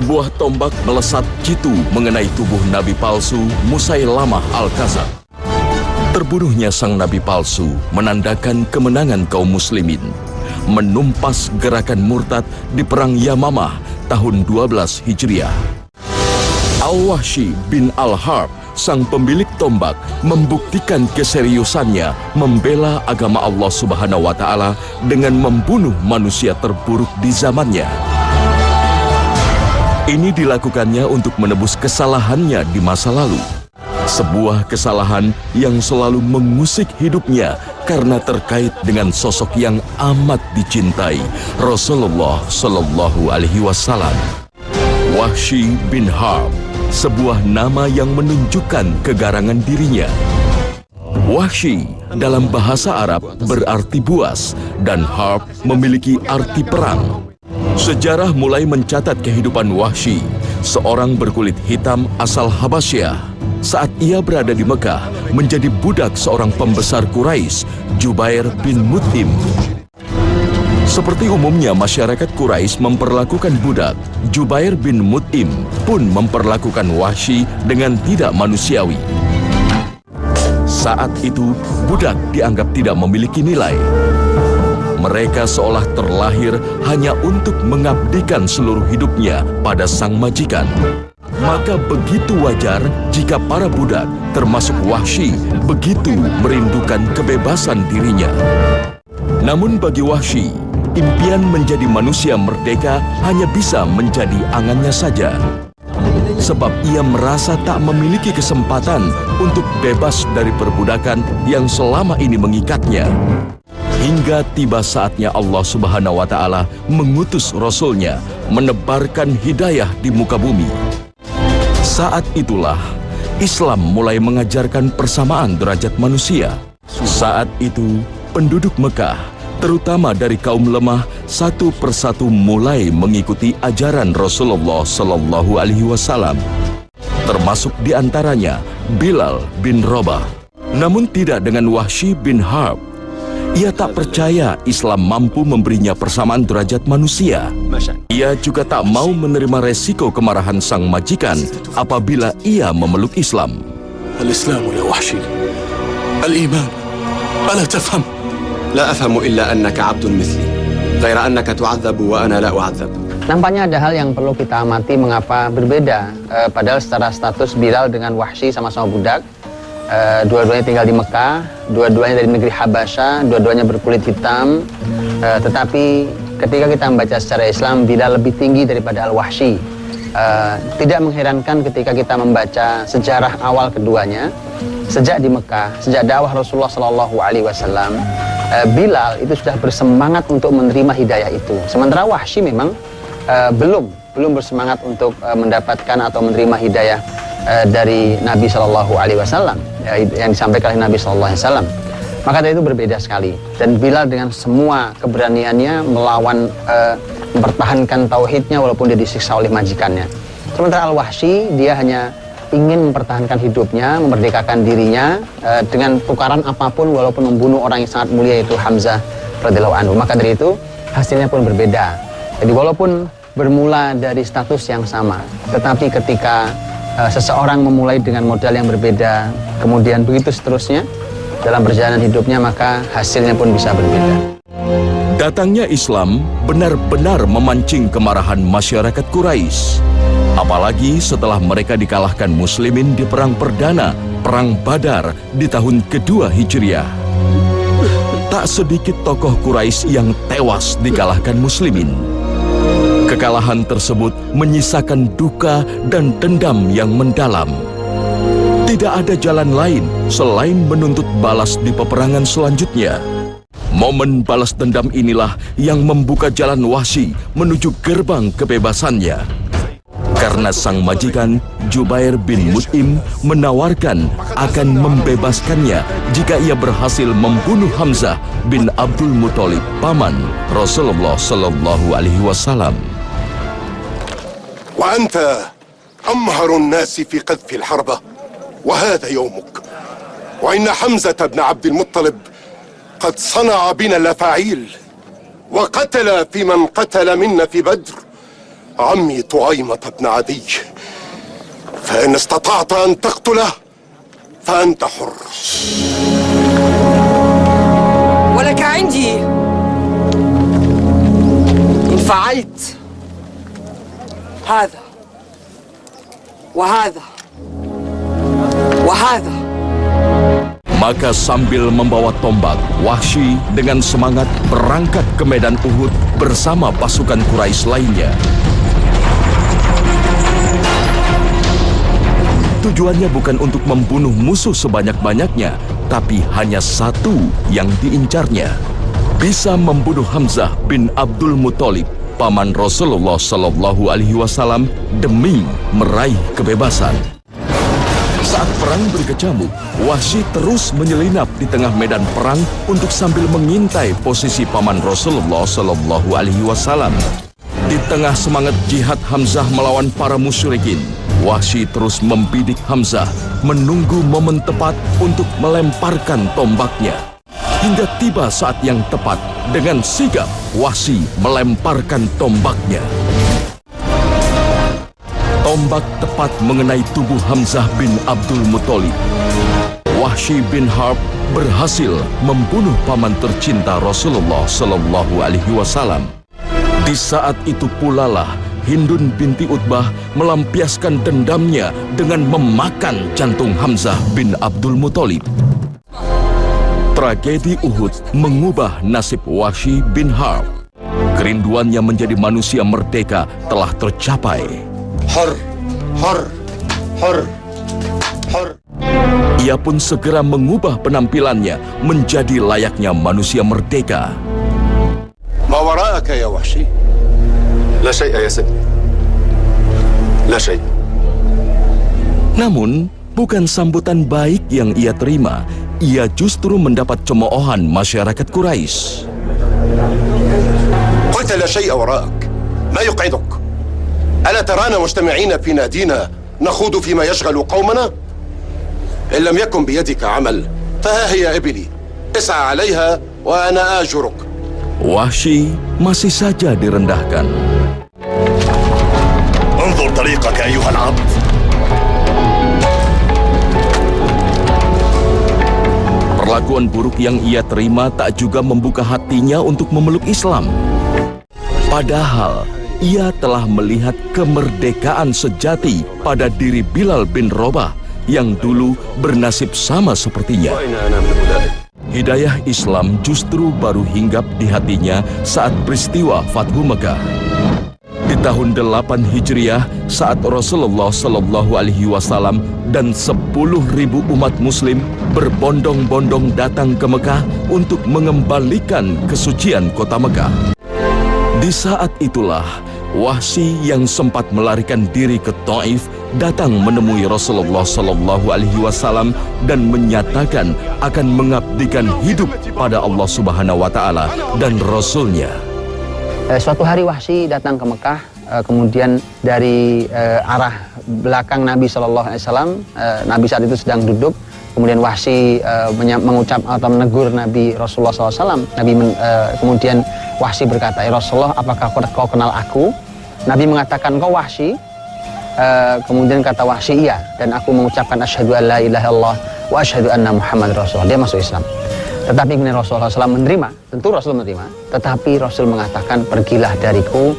Sebuah tombak melesat jitu mengenai tubuh nabi palsu Musailamah Al-Kadzdzab. Terbunuhnya sang nabi palsu menandakan kemenangan kaum muslimin, menumpas gerakan murtad di perang Yamamah tahun 12 Hijriah. Al-Wahsy bin Al-Harb, sang pemilik tombak, membuktikan keseriusannya membela agama Allah Subhanahu wa Ta'ala dengan membunuh manusia terburuk di zamannya. Ini dilakukannya untuk menebus kesalahannya di masa lalu. Sebuah kesalahan yang selalu mengusik hidupnya karena terkait dengan sosok yang amat dicintai, Rasulullah Shallallahu Alaihi Wasallam. Wahsy bin Harb, sebuah nama yang menunjukkan kegarangan dirinya. Wahsy dalam bahasa Arab berarti buas dan Harb memiliki arti perang. Sejarah mulai mencatat kehidupan Wahsy, seorang berkulit hitam asal Habasyah, saat ia berada di Mekah menjadi budak seorang pembesar Quraisy, Jubair bin Mut'im. Seperti umumnya masyarakat Quraisy memperlakukan budak, Jubair bin Mut'im pun memperlakukan Wahsy dengan tidak manusiawi. Saat itu, budak dianggap tidak memiliki nilai. Mereka seolah terlahir hanya untuk mengabdikan seluruh hidupnya pada sang majikan. Maka begitu wajar jika para budak, termasuk Wahsy, begitu merindukan kebebasan dirinya. Namun bagi Wahsy, impian menjadi manusia merdeka hanya bisa menjadi angannya saja. Sebab ia merasa tak memiliki kesempatan untuk bebas dari perbudakan yang selama ini mengikatnya. Hingga tiba saatnya Allah Subhanahu wa Ta'ala mengutus Rasul-Nya menebarkan hidayah di muka bumi. Saat itulah Islam mulai mengajarkan persamaan derajat manusia. Saat itu penduduk Mekah, terutama dari kaum lemah, satu persatu mulai mengikuti ajaran Rasulullah Shallallahu Alaihi Wasallam. Termasuk diantaranya Bilal bin Rabah. Namun tidak dengan Wahsy bin Harb. Ia tak percaya Islam mampu memberinya persamaan derajat manusia. Ia juga tak mau menerima resiko kemarahan sang majikan apabila ia memeluk Islam. Al-Islamu ya Wahsy. Al-Iman. Ala tafham. La afhamu illa annaka 'abdun mithli. Ghaira annaka tu'adzabu wa ana la u'adzab. Nampaknya ada hal yang perlu kita amati mengapa berbeda. Padahal secara status Bilal dengan Wahsy sama-sama budak. Dua-duanya tinggal di Mekah, dua-duanya dari negeri Habasyah, dua-duanya berkulit hitam. Tetapi ketika kita membaca secara Islam, Bilal lebih tinggi daripada Al-Wahsy. Tidak mengherankan ketika kita membaca sejarah awal keduanya. Sejak di Mekah, sejak dakwah Rasulullah Shallallahu Alaihi Wasallam, Bilal itu sudah bersemangat untuk menerima hidayah itu. Sementara Wahsy memang belum bersemangat untuk mendapatkan atau menerima hidayah dari Nabi Shallallahu Alaihi Wasallam yang disampaikan oleh Nabi Shallallahu Alaihi Wasallam. Maka itu berbeda sekali. Dan Bilal dengan semua keberaniannya melawan, mempertahankan tauhidnya walaupun dia disiksa oleh majikannya. Sementara Al-Wahsy dia hanya ingin mempertahankan hidupnya, memerdekakan dirinya dengan tukaran apapun walaupun membunuh orang yang sangat mulia yaitu Hamzah radhiyallahu anhu. Maka dari itu hasilnya pun berbeda. Jadi walaupun bermula dari status yang sama, tetapi ketika seseorang memulai dengan modal yang berbeda, kemudian begitu seterusnya dalam perjalanan hidupnya, maka hasilnya pun bisa berbeda. Datangnya Islam benar-benar memancing kemarahan masyarakat Quraisy. Apalagi setelah mereka dikalahkan Muslimin di perang perdana, Perang Badar di tahun kedua Hijriah. Tak sedikit tokoh Quraisy yang tewas dikalahkan Muslimin. Kekalahan tersebut menyisakan duka dan dendam yang mendalam. Tidak ada jalan lain selain menuntut balas di peperangan selanjutnya. Momen balas dendam inilah yang membuka jalan Wahsy menuju gerbang kebebasannya. Karena sang majikan Jubair bin Mut'im menawarkan akan membebaskannya jika ia berhasil membunuh Hamzah bin Abdul Muthalib, paman Rasulullah Sallallahu Alaihi Wasallam. وأنت أمهر الناس في قذف الحربة وهذا يومك وإن حمزة بن عبد المطلب قد صنع بنا الأفاعيل وقتل في من قتل منا في بدر عمي طعيمة بن عدي، فإن استطعت أن تقتله فأنت حر. ولك عندي إن فعلت هذا وهذا وهذا. Maka sambil membawa tombak, Wahsy dengan semangat berangkat ke medan Uhud bersama pasukan Quraisy lainnya. Tujuannya bukan untuk membunuh musuh sebanyak-banyaknya, tapi hanya satu yang diincarnya. Bisa membunuh Hamzah bin Abdul Muthalib, paman Rasulullah Shallallahu Alaihi Wasallam, demi meraih kebebasan. Saat perang berkecamuk, Wahsy terus menyelinap di tengah medan perang untuk sambil mengintai posisi paman Rasulullah Shallallahu Alaihi Wasallam. Di tengah semangat jihad Hamzah melawan para musyrikin, Wahsy terus membidik Hamzah menunggu momen tepat untuk melemparkan tombaknya. Hingga tiba saat yang tepat, dengan sigap Wahsy melemparkan tombaknya. Tombak tepat mengenai tubuh Hamzah bin Abdul Muthalib. Wahsy bin Harb berhasil membunuh paman tercinta Rasulullah Shallallahu Alaihi Wasallam. Di saat itu pula lah Hindun binti Utbah melampiaskan dendamnya dengan memakan jantung Hamzah bin Abdul Muthalib. Tragedi Uhud mengubah nasib Wahsy bin Harb. Kerinduannya menjadi manusia merdeka telah tercapai. حر حر حر حر. Ia pun segera mengubah penampilannya menjadi layaknya manusia merdeka. ما وراءك يا وحشي؟ لا شيء يا سيدي، لا شيء. Namun, bukan sambutan baik yang ia terima. Ia justru mendapat cemoohan masyarakat Quraisy. قلت لا شيء وراءك، ما يقعدك؟ ألا ترانا مجتمعين في نادينا نخوض فيما يشغل قومنا؟ إن لم يكن بيدك عمل فها هي إبلي، اسعى عليها وأنا آجرك. Wahsy masih saja direndahkan. انظر طريقك أيها العبد. Perlakuan buruk yang ia terima tak juga membuka hatinya untuk memeluk Islam. Padahal, ia telah melihat kemerdekaan sejati pada diri Bilal bin Rabah yang dulu bernasib sama sepertinya. Hidayah Islam justru baru hinggap di hatinya saat peristiwa Fathu Mekah. Di tahun 8 Hijriah, saat Rasulullah Shallallahu Alaihi Wasallam dan 10.000 umat Muslim berbondong-bondong datang ke Mekah untuk mengembalikan kesucian kota Mekah. Di saat itulah, Wahsy yang sempat melarikan diri ke Taif datang menemui Rasulullah Shallallahu Alaihi Wasallam dan menyatakan akan mengabdikan hidup pada Allah Subhanahu Wa Taala dan Rasulnya. Suatu hari Wahsy datang ke Mekah, kemudian dari arah belakang Nabi Shallallahu Alaihi Wasallam, Nabi saat itu sedang duduk. Kemudian Wahsy mengucap atau menegur Nabi Rasulullah SAW. Kemudian Wahsy berkata, "Ya Rasulullah, apakah kau kenal aku?" Nabi mengatakan, "Kau Wahsy?" Kemudian kata Wahsy, "Iya, dan aku mengucapkan asyhadu an la ilaha illallah wa asyhadu anna Muhammad Rasulullah." Dia masuk Islam. Tetapi kemudian Rasulullah SAW menerima, tentu Rasul menerima. Tetapi Rasul mengatakan, "Pergilah dariku,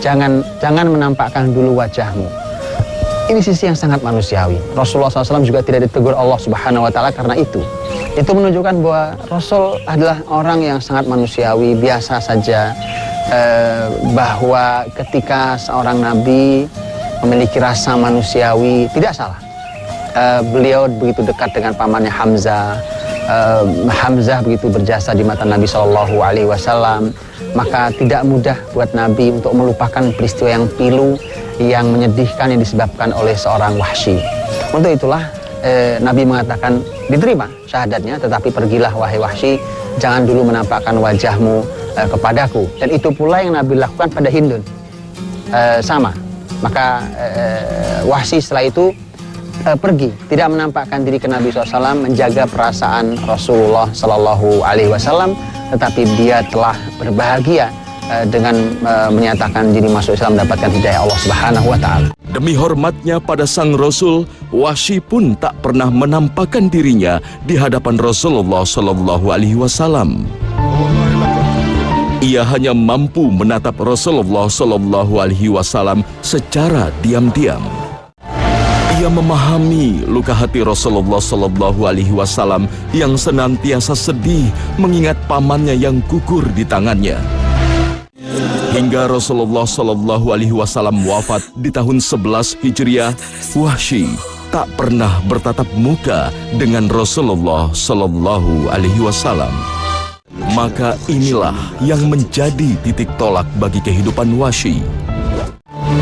jangan menampakkan dulu wajahmu." Ini sisi yang sangat manusiawi. Rasulullah SAW juga tidak ditegur Allah Subhanahu Wa Taala karena itu. Itu menunjukkan bahwa Rasul adalah orang yang sangat manusiawi, biasa saja. Bahwa ketika seorang nabi memiliki rasa manusiawi, tidak salah. Beliau begitu dekat dengan pamannya Hamzah. Hamzah begitu berjasa di mata Nabi Shallallahu Alaihi Wasallam. Maka tidak mudah buat Nabi untuk melupakan peristiwa yang pilu, yang menyedihkan yang disebabkan oleh seorang Wahsy. Untuk itulah Nabi mengatakan, diterima syahadatnya, tetapi pergilah wahai Wahsy, jangan dulu menampakkan wajahmu kepadaku. Dan itu pula yang Nabi lakukan pada Hindun. Sama. Maka Wahsy setelah itu pergi, tidak menampakkan diri ke Nabi SAW, menjaga perasaan Rasulullah SAW, tetapi dia telah berbahagia dengan menyatakan diri masuk Islam mendapatkan hidayah Allah Subhanahu wa taala. Demi hormatnya pada sang Rasul, Wahsy pun tak pernah menampakkan dirinya di hadapan Rasulullah Shallallahu Alaihi Wasallam. Ia hanya mampu menatap Rasulullah Shallallahu Alaihi Wasallam secara diam-diam. Ia memahami luka hati Rasulullah Shallallahu Alaihi Wasallam yang senantiasa sedih mengingat pamannya yang gugur di tangannya. Hingga Rasulullah Shallallahu Alaihi Wasallam wafat di tahun 11 Hijriah, Wahsy tak pernah bertatap muka dengan Rasulullah Shallallahu Alaihi Wasallam. Maka inilah yang menjadi titik tolak bagi kehidupan Wahsy.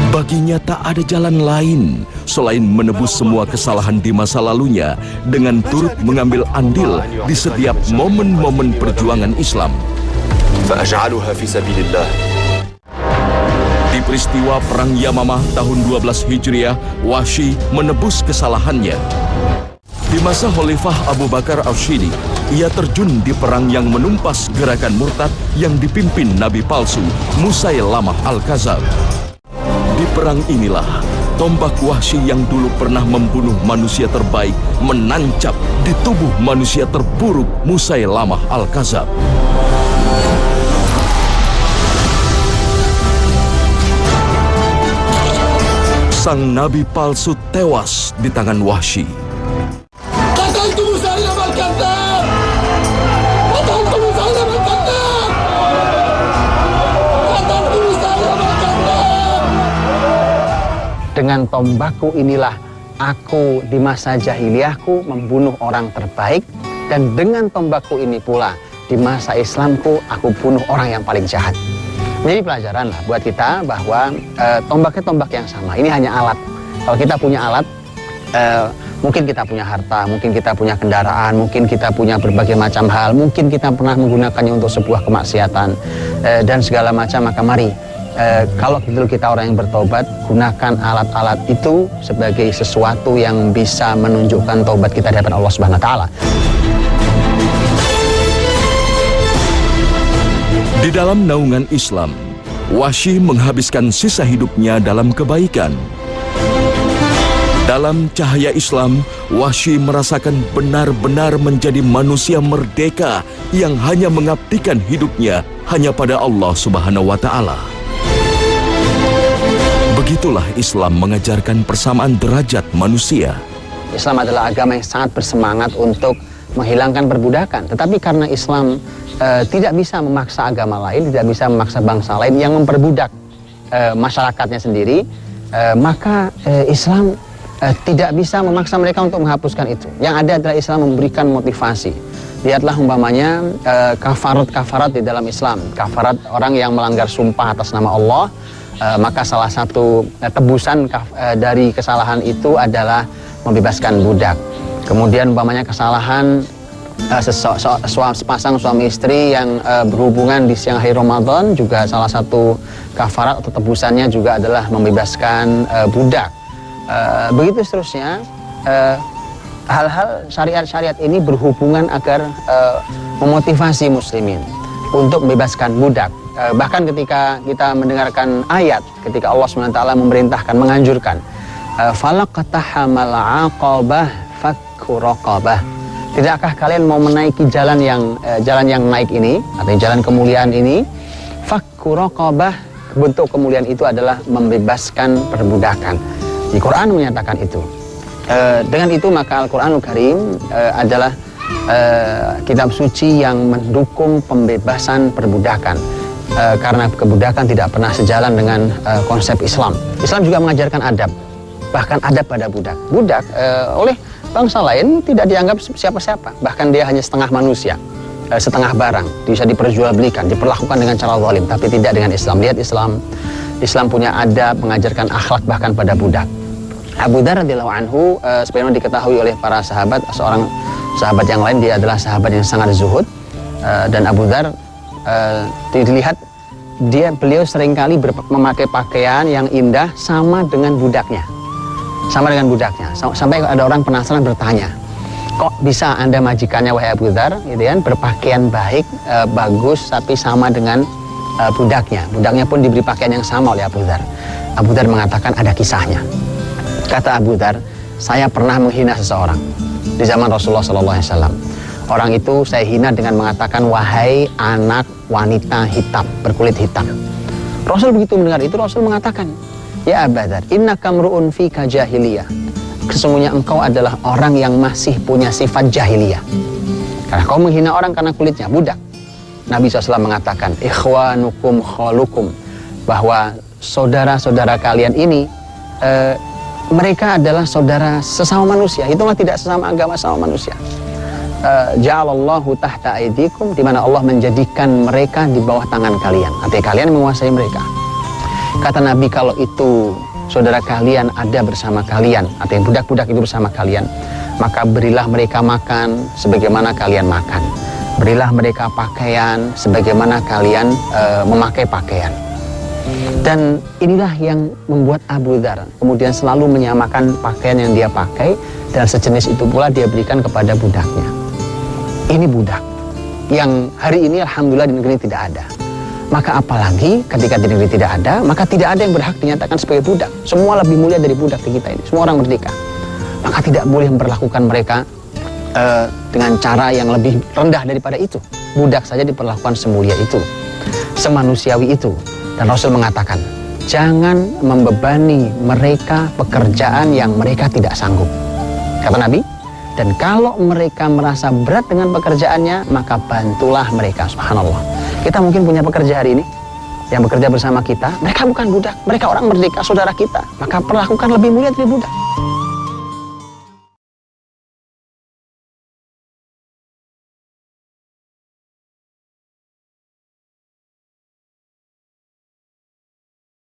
Baginya tak ada jalan lain selain menebus semua kesalahan di masa lalunya dengan turut mengambil andil di setiap momen-momen perjuangan Islam. فأجعلها في سبيل الله. Di peristiwa Perang Yamamah tahun 12 Hijriah, Wahsy menebus kesalahannya. Di masa Khalifah Abu Bakar Ash-Shidi, ia terjun di perang yang menumpas gerakan murtad yang dipimpin Nabi palsu Musailamah Al-Kadzab. Di perang inilah, tombak Wahsy yang dulu pernah membunuh manusia terbaik menancap di tubuh manusia terburuk Musailamah Al-Kadzab. Sang Nabi palsu tewas di tangan Wahsy. Dengan tombakku inilah aku di masa jahiliyahku membunuh orang terbaik, dan dengan tombakku ini pula di masa Islamku aku bunuh orang yang paling jahat. Jadi pelajaran lah buat kita bahwa tombaknya tombak yang sama. Ini hanya alat. Kalau kita punya alat, mungkin kita punya harta, mungkin kita punya kendaraan, mungkin kita punya berbagai macam hal, mungkin kita pernah menggunakannya untuk sebuah kemaksiatan dan segala macam. Maka mari, kalau kita orang yang bertobat, gunakan alat-alat itu sebagai sesuatu yang bisa menunjukkan taubat kita di hadapan Allah Subhanahu wa taala. Di dalam naungan Islam, Wahsy menghabiskan sisa hidupnya dalam kebaikan. Dalam cahaya Islam, Wahsy merasakan benar-benar menjadi manusia merdeka yang hanya mengabdikan hidupnya hanya pada Allah Subhanahu wa taala. Begitulah Islam mengajarkan persamaan derajat manusia. Islam adalah agama yang sangat bersemangat untuk menghilangkan perbudakan. Tetapi karena Islam tidak bisa memaksa agama lain, tidak bisa memaksa bangsa lain yang memperbudak masyarakatnya sendiri, maka Islam tidak bisa memaksa mereka untuk menghapuskan itu. Yang ada adalah Islam memberikan motivasi. Lihatlah umpamanya kafarat di dalam Islam. Kafarat orang yang melanggar sumpah atas nama Allah, maka salah satu tebusan dari kesalahan itu adalah membebaskan budak. Kemudian umpamanya kesalahan sepasang suami istri yang berhubungan di siang hari Ramadan, juga salah satu kafarat atau tebusannya juga adalah membebaskan budak. Begitu seterusnya, hal-hal syariat-syariat ini berhubungan agar memotivasi muslimin untuk membebaskan budak. Bahkan ketika kita mendengarkan ayat, ketika Allah SWT memerintahkan, menganjurkan, falaqtahamal aqabah fakku raqabah. Tidakkah kalian mau menaiki jalan yang naik ini, atau jalan kemuliaan ini? Fakku raqabah, bentuk kemuliaan itu adalah membebaskan perbudakan. Di Quran menyatakan itu. Dengan itu maka Al-Quranul Karim adalah kitab suci yang mendukung pembebasan perbudakan. Karena kebudakan tidak pernah sejalan dengan konsep Islam. Islam juga mengajarkan adab, bahkan adab pada budak. Budak oleh bangsa lain tidak dianggap siapa-siapa, bahkan dia hanya setengah manusia, setengah barang, bisa diperjualbelikan, diperlakukan dengan cara zalim, tapi tidak dengan Islam. Lihat Islam punya adab, mengajarkan akhlak bahkan pada budak. Abu Dzar radhiyallahu anhu, sebagaimana diketahui oleh para sahabat, seorang sahabat yang lain, dia adalah sahabat yang sangat zuhud, dan Abu Dzar dilihat beliau seringkali memakai pakaian yang indah sama dengan budaknya. Sampai ada orang penasaran bertanya, kok bisa Anda majikannya wahai Abu Dzar, gitu kan, berpakaian baik, bagus, tapi sama dengan budaknya. Budaknya pun diberi pakaian yang sama oleh Abu Dzar. Abu Dzar mengatakan ada kisahnya. Kata Abu Dzar, saya pernah menghina seseorang di zaman Rasulullah SAW. Orang itu saya hina dengan mengatakan, wahai anak wanita hitam, berkulit hitam. Rasul begitu mendengar itu, Rasul mengatakan, ya Abu Dzar, innaka mru'un fika jahiliyah. Sesungguhnya engkau adalah orang yang masih punya sifat jahiliyah. Karena kau menghina orang karena kulitnya budak. Nabi SAW mengatakan, ikhwanukum khalukum, bahwa saudara-saudara kalian ini mereka adalah saudara sesama manusia. Itulah tidak sesama agama, sama manusia. Ja'alallahu tahta aidikum, di mana Allah menjadikan mereka di bawah tangan kalian. Artinya kalian menguasai mereka. Kata Nabi, kalau itu saudara kalian ada bersama kalian, artinya budak-budak itu bersama kalian, maka berilah mereka makan sebagaimana kalian makan. Berilah mereka pakaian sebagaimana kalian memakai pakaian. Dan inilah yang membuat Abu Dzar kemudian selalu menyamakan pakaian yang dia pakai, dan sejenis itu pula dia berikan kepada budaknya. Ini budak yang hari ini alhamdulillah di negeri tidak ada. Maka apalagi ketika di negeri tidak ada, maka tidak ada yang berhak dinyatakan sebagai budak. Semua lebih mulia dari budak di kita ini. Semua orang merdeka. Maka tidak boleh memperlakukan mereka dengan cara yang lebih rendah daripada itu. Budak saja diperlakukan semulia itu, semanusiawi itu. Dan Rasul mengatakan, jangan membebani mereka pekerjaan yang mereka tidak sanggup. Kata Nabi, dan kalau mereka merasa berat dengan pekerjaannya, maka bantulah mereka. Subhanallah. Kita mungkin punya pekerja hari ini yang bekerja bersama kita, mereka bukan budak, mereka orang merdeka, saudara kita. Maka perlakukan lebih mulia dari budak.